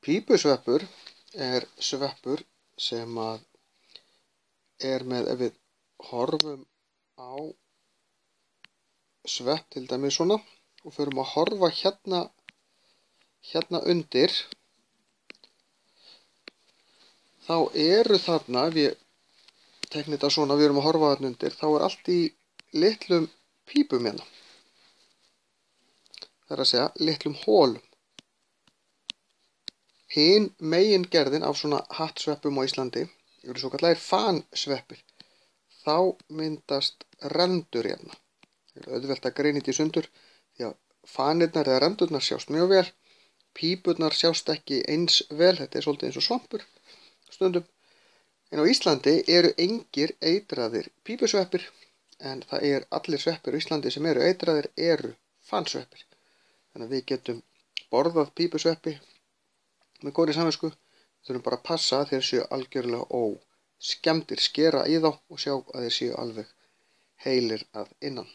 Pípusveppur er sveppur sem er með, ef við horfum á svepp til dæmis svona og förum að horfa hérna undir, þá eru þarna, ef ég tekni þetta svona, við erum að horfa þarna undir, þá er allt í litlum pípum hérna. Það er að segja litlum holum. Hin megingerðin af svona hattsveppum á Íslandi eru svokallaðir fansveppir. Þá myndast rendur hérna. Það er auðvelt að greina þetta í sundur því að fanirnar eða rendurnar sjást mjög vel. Pípurnar sjást ekki eins vel, þetta er svolítið eins og svampur stundum. En á Íslandi eru engir eitraðir pípusveppir, en það er allir sveppir á Íslandi sem eru eitraðir eru fansveppir. Þannig að við getum borðað pípusveppi með góðri samvisku. Við þurfum bara að passa að þeir séu algjörlega óskemmdir, skera í þá og sjá að þeir séu alveg heilir að innan.